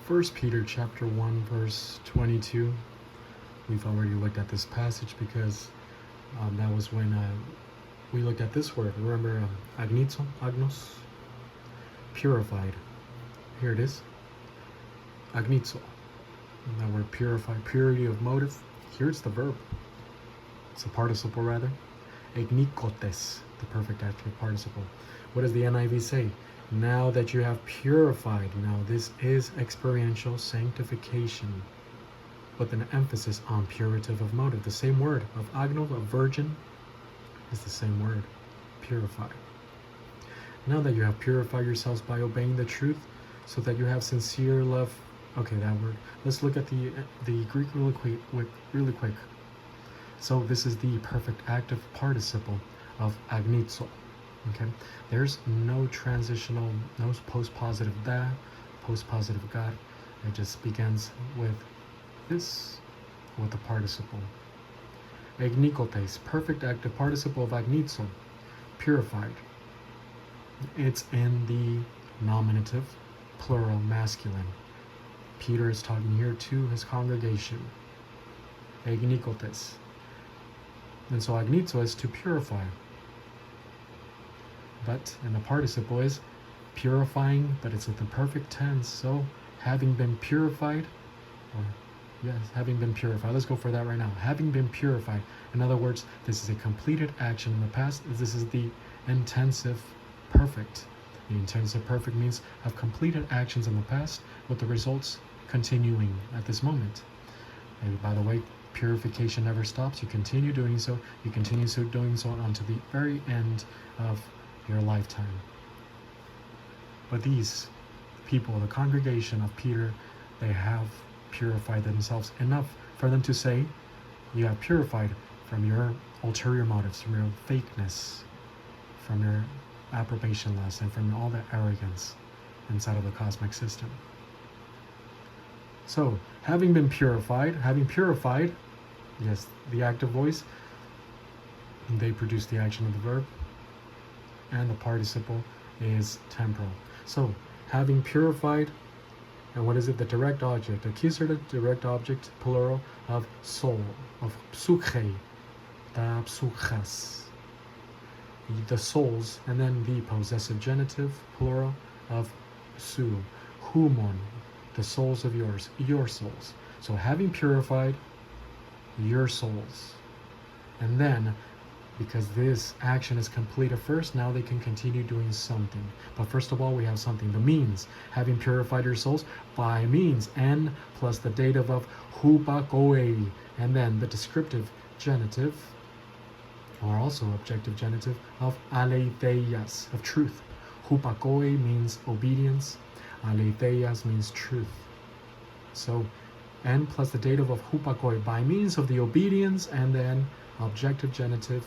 First Peter chapter 1 verse 22. We've already looked at this passage because that was when we looked at this word. Remember, agnos, purified. Here it is, agnizo. That word purified, purity of motive. Here's the verb. It's a participle rather. Egnikotes, the perfect active participle. What does the NIV say? Now that you have purified. Now this is experiential sanctification with an emphasis on purative of motive. The same word of agno, of virgin, is the same word, purify. Now that you have purified yourselves by obeying the truth, so that you have sincere love. Okay, that word. Let's look at the Greek really quick. So this is the perfect active participle of agnizo. Okay, there's no transitional, no post-positive da, post-positive God. It just begins with this, with the participle. Egnikotes, perfect active participle of agnizo, purified. It's in the nominative, plural, masculine. Peter is talking here to his congregation. Egnikotes. And so agnizo is to purify. But, and the participle is purifying, but it's in the perfect tense. So, having been purified, or yes, having been purified. Let's go for that right now. Having been purified. In other words, this is a completed action in the past. This is the intensive perfect. The intensive perfect means have completed actions in the past with the results continuing at this moment. And by the way, purification never stops. You continue doing so. You continue doing so until the very end of your lifetime. But these people, the congregation of Peter, they have purified themselves enough for them to say, you have purified from your ulterior motives, from your fakeness, from your approbation lust, and from all the arrogance inside of the cosmic system. So, having purified, yes, the active voice, they produce the action of the verb, and the participle is temporal. So, having purified, and what is it? The direct object, accusative direct object, plural, of soul, of psuche, ta psuchas, the souls, and then the possessive genitive, plural, of su, humon, the souls of yours, your souls. So having purified your souls, and then because this action is completed first, now they can continue doing something. But first of all, we have something, the means. Having purified your souls by means, and plus the dative of hupakoe, and then the descriptive genitive, or also objective genitive, of aleitheias, of truth. Hupakoe means obedience, aleitheias means truth. So, and plus the dative of hupakoe, by means of the obedience, and then objective genitive,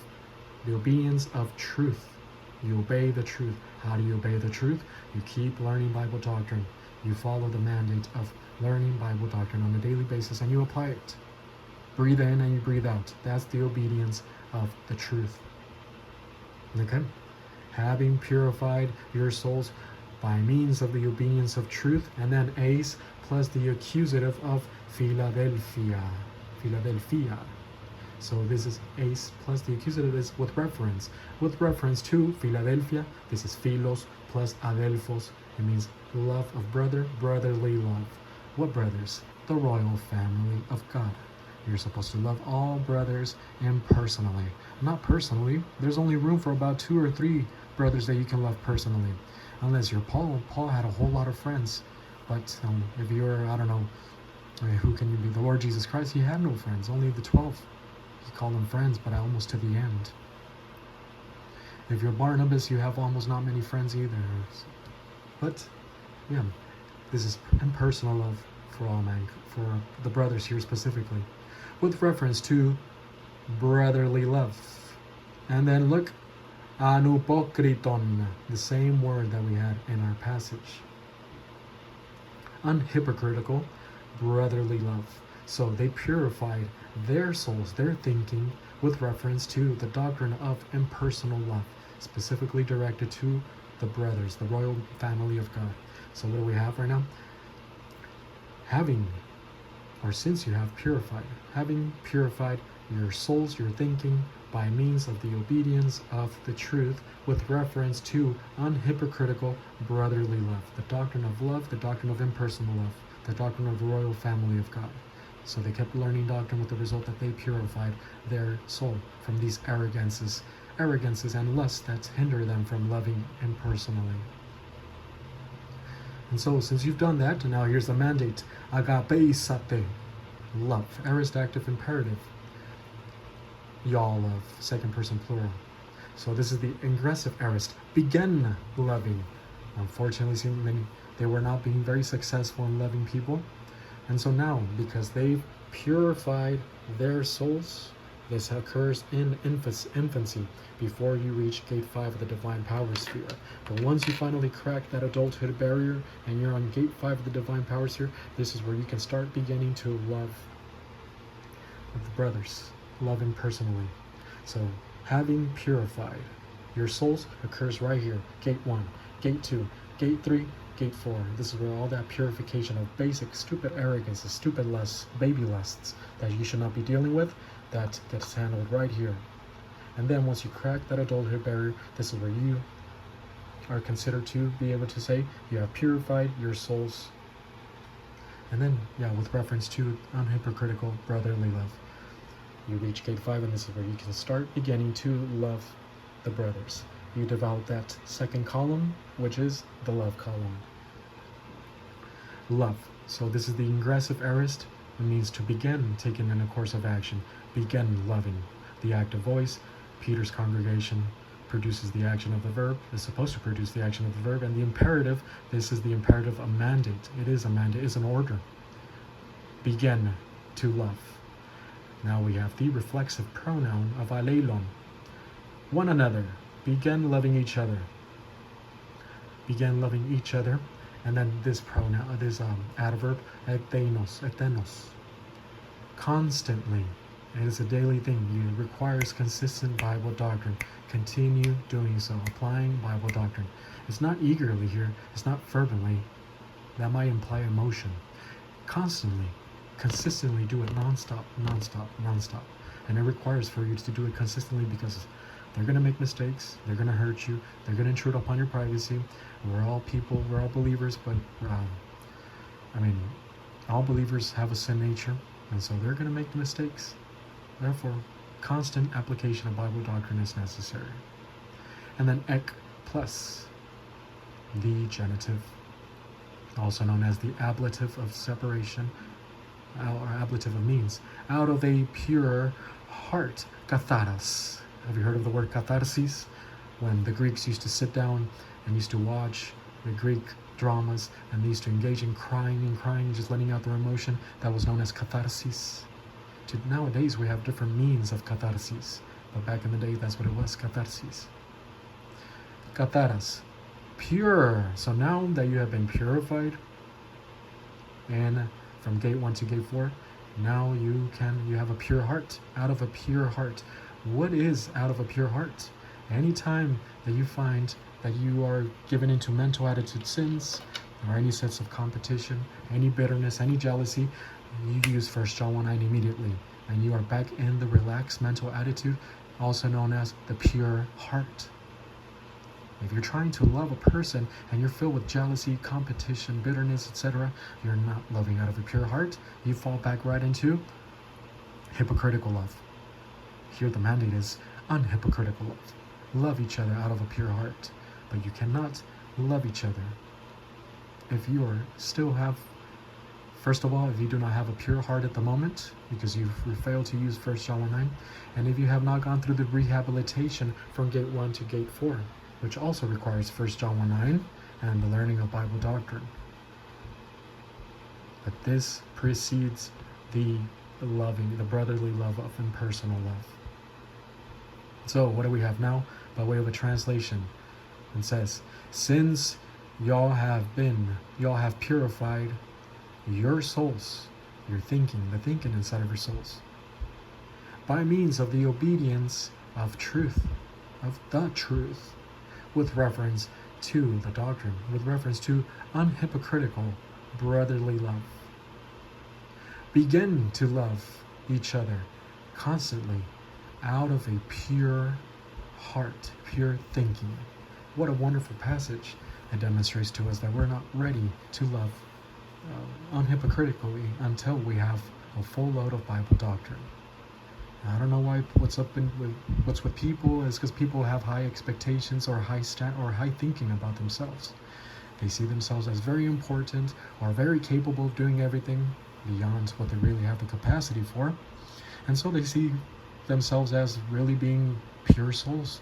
the obedience of truth. You obey the truth. How do you obey the truth? You keep learning Bible doctrine. You follow the mandate of learning Bible doctrine on a daily basis, and you apply it. Breathe in and you breathe out. That's the obedience of the truth. Okay? Having purified your souls by means of the obedience of truth, and then ace plus the accusative of Philadelphia. Philadelphia. So this is ace plus the accusative is with reference. With reference to Philadelphia, this is philos plus adelphos. It means love of brother, brotherly love. What brothers? The royal family of God. You're supposed to love all brothers impersonally. Not personally. There's only room for about 2 or 3 brothers that you can love personally. Unless you're Paul. Paul had a whole lot of friends. But if you're, I don't know, who can you be? The Lord Jesus Christ, he had no friends. Only the 12. He called them friends, but almost to the end. If you're Barnabas, you have almost not many friends either. But, yeah, this is impersonal love for all men, for the brothers here specifically, with reference to brotherly love. And then look, anupokriton, the same word that we had in our passage. Unhypocritical, brotherly love. So they purified their souls, their thinking, with reference to the doctrine of impersonal love, specifically directed to the brothers, the royal family of God. So what do we have right now? having, or since you have purified, having purified your souls, your thinking, by means of the obedience of the truth, with reference to unhypocritical brotherly love, the doctrine of love, the doctrine of impersonal love, the doctrine of the royal family of God. So they kept learning doctrine with the result that they purified their soul from these arrogances and lusts that hinder them from loving impersonally. And so since you've done that, now here's the mandate. Agape sate, love, aorist active imperative. Y'all love, second person plural. So this is the ingressive aorist. Begin loving. Unfortunately, many they were not being very successful in loving people. And so now, because they've purified their souls, this occurs in infancy, before you reach gate 5 of the divine power sphere. But once you finally crack that adulthood barrier and you're on gate 5 of the divine power sphere, this is where you can start beginning to love the brothers, love them personally. So having purified your souls occurs right here, gate 1, gate 2, gate 3, gate 4. This is where all that purification of basic stupid arrogance, stupid lusts, baby lusts that you should not be dealing with, that gets handled right here. And then once you crack that adulthood barrier, this is where you are considered to be able to say you have purified your souls. And then, with reference to unhypocritical brotherly love, you reach gate 5, and this is where you can start beginning to love the brothers. You develop that second column, which is the love column. Love. So this is the ingressive aorist. It means to begin taking in a course of action. Begin loving. The active voice, Peter's congregation, produces the action of the verb, is supposed to produce the action of the verb, and the imperative, this is the imperative, a mandate. It is a mandate, it's an order. Begin to love. Now we have the reflexive pronoun of aleilon. One another. Begin loving each other. Begin loving each other. And then this pronoun, this adverb, ektenos. Constantly. It is a daily thing. It requires consistent Bible doctrine. Continue doing so, applying Bible doctrine. It's not eagerly here. It's not fervently. That might imply emotion. Constantly, consistently do it nonstop. And it requires for you to do it consistently, because they're going to make mistakes. They're going to hurt you. They're going to intrude upon your privacy. We're all people. We're all believers. But, all believers have a sin nature. And so they're going to make mistakes. Therefore, constant application of Bible doctrine is necessary. And then ek plus, the genitive, also known as the ablative of separation, or ablative of means, out of a pure heart, katharos. Have you heard of the word catharsis? When the Greeks used to sit down and used to watch the Greek dramas, and they used to engage in crying, just letting out their emotion, that was known as catharsis. Nowadays we have different means of catharsis, but back in the day that's what it was, catharsis. Katharos, pure. So now that you have been purified, and from gate 1 to gate 4, now you have a pure heart. Out of a pure heart. What is out of a pure heart? Anytime that you find that you are given into mental attitude sins, or any sense of competition, any bitterness, any jealousy, you use 1 John 1:9 immediately, and you are back in the relaxed mental attitude, also known as the pure heart. If you're trying to love a person and you're filled with jealousy, competition, bitterness, etc., you're not loving out of a pure heart. You fall back right into hypocritical love. Here the mandate is unhypocritical love. Love each other out of a pure heart. But you cannot love each other if you first of all, if you do not have a pure heart at the moment, because you failed to use 1 John 1:9, and if you have not gone through the rehabilitation from gate 1 to gate 4, which also requires 1 John 1:9 and the learning of Bible doctrine. But this precedes the brotherly love of impersonal love. So what do we have now? By way of a translation, it says, since y'all have purified your souls, the thinking inside of your souls, by means of the obedience of the truth, with reference to the doctrine, with reference to unhypocritical brotherly love. Begin to love each other constantly out of a pure heart, pure thinking. What a wonderful passage. It demonstrates to us that we're not ready to love unhypocritically until we have a full load of Bible doctrine. I don't know why what's with people is because people have high expectations or high thinking about themselves. They see themselves as very important or very capable of doing everything beyond what they really have the capacity for. And so they see themselves as really being pure souls,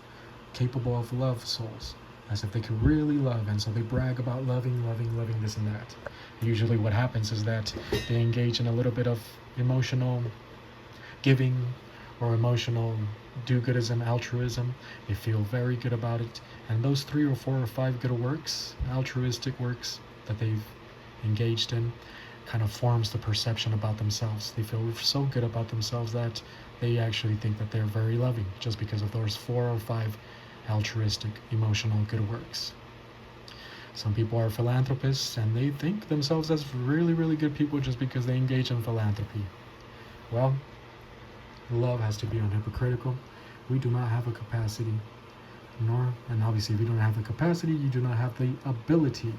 capable of love souls, as if they could really love. And so they brag about loving this and that. Usually what happens is that they engage in a little bit of emotional giving or emotional do-goodism, altruism. They feel very good about it. And those 3 or 4 or 5 good works, altruistic works that they've engaged in, kind of forms the perception about themselves. They feel so good about themselves that they actually think that they're very loving just because of those 4 or 5 altruistic, emotional good works. Some people are philanthropists and they think themselves as really, really good people just because they engage in philanthropy. Well, love has to be unhypocritical. We do not have a capacity, and obviously if you don't have the capacity, you do not have the ability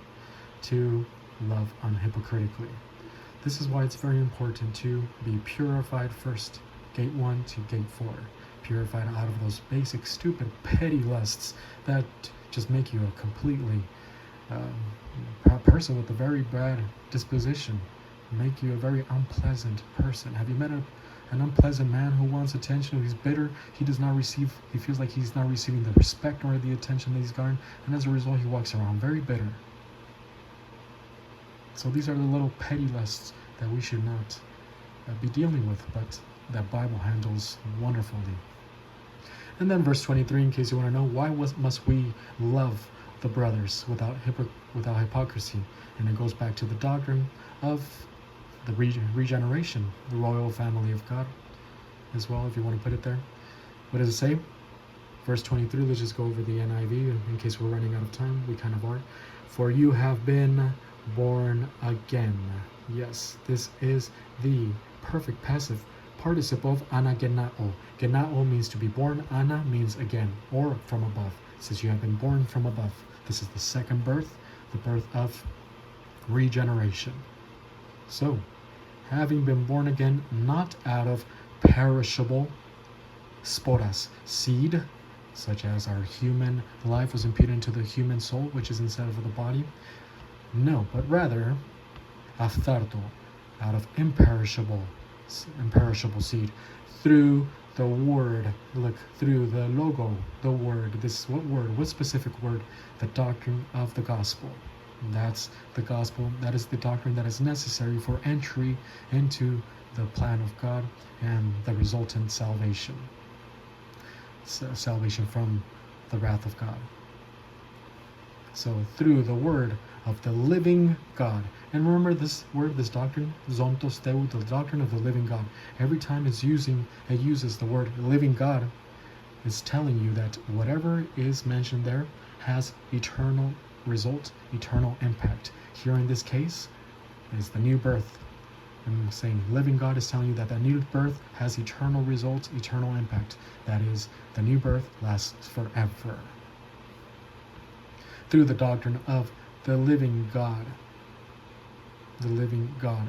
to love unhypocritically. This is why it's very important to be purified first, gate 1 to gate 4. Purified out of those basic, stupid, petty lusts that just make you a completely person with a very bad disposition, make you a very unpleasant person. Have you met an unpleasant man who wants attention, who's bitter? He feels like he's not receiving the respect or the attention that he's gotten, and as a result he walks around very bitter. So these are the little petty lusts that we should not be dealing with, but that Bible handles wonderfully. And then verse 23, in case you want to know, why must we love the brothers without hypocrisy? And it goes back to the doctrine of the regeneration, the royal family of God as well, if you want to put it there. What does it say? Verse 23, let's just go over the NIV in case we're running out of time. We kind of are. For you have been born again. Yes, this is the perfect passive participle of anagenao. Genao means to be born. Ana means again, or from above. It says you have been born from above. This is the second birth, the birth of regeneration. So, having been born again, not out of perishable sporas, seed, such as our human life was imputed into the human soul, which is inside of the body. No, but rather, aftarto, out of imperishable seed, through the word. Look, through the logo, the word. This what word? What specific word? The doctrine of the gospel. That's the gospel. That is the doctrine that is necessary for entry into the plan of God and the resultant salvation. Salvation from the wrath of God. So through the word of the living God. And remember this word, this doctrine, zontos theu, the doctrine of the living God. Every time it uses the word living God, it's telling you that whatever is mentioned there has eternal result, eternal impact. Here in this case is the new birth. I'm saying living God is telling you that new birth has eternal results, eternal impact. That is, the new birth lasts forever. Through the doctrine of the living God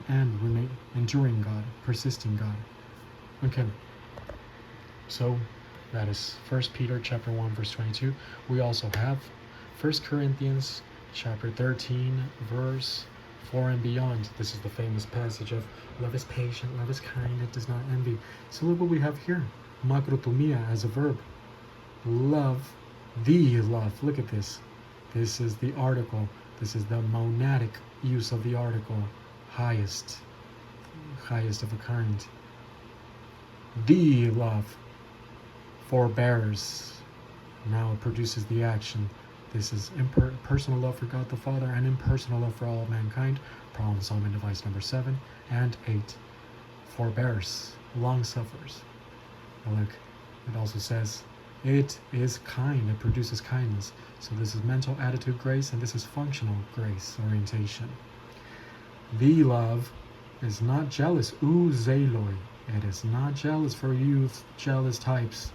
and remain enduring God, persisting God. Okay, so that is 1 Peter chapter 1 verse 22. We also have 1 Corinthians chapter 13 verse 4 and beyond. This is the famous passage of love is patient, love is kind, it does not envy. So look what we have here, makrotomia as a verb. Love, the love. Look at this. This is the article. This is the monadic use of the article. Highest of a kind. The love forbears. Now it produces the action. This is personal love for God the Father and impersonal love for all mankind. Problem solving device number 7 and 8. Forbears, long suffers. Now look, it also says it is kind, it produces kindness. So this is mental attitude grace and this is functional grace orientation. The love is not jealous. Zeloi. It is not jealous for you jealous types.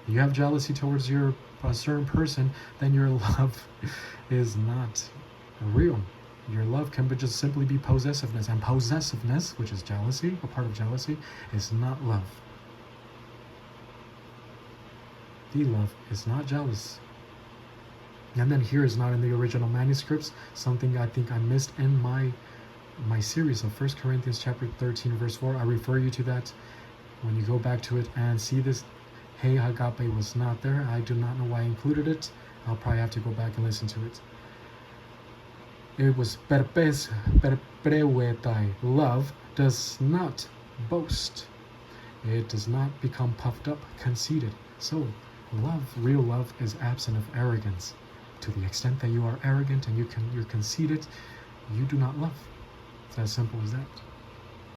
You have jealousy towards a certain person, then your love is not real. Your love can just simply be possessiveness, and possessiveness, which is jealousy, a part of jealousy, is not love. The love is not jealous. And then here is not in the original manuscripts, something I think I missed in my series of 1 Corinthians chapter 13 verse 4. I refer you to that when you go back to it and see this. Hey, agape was not there. I do not know why I included it. I'll probably have to go back and listen to it. It was perpeuetai. Love does not boast. It does not become puffed up, conceited. So love, real love, is absent of arrogance. To the extent that you are arrogant and you're conceited, you do not love. It's as simple as that.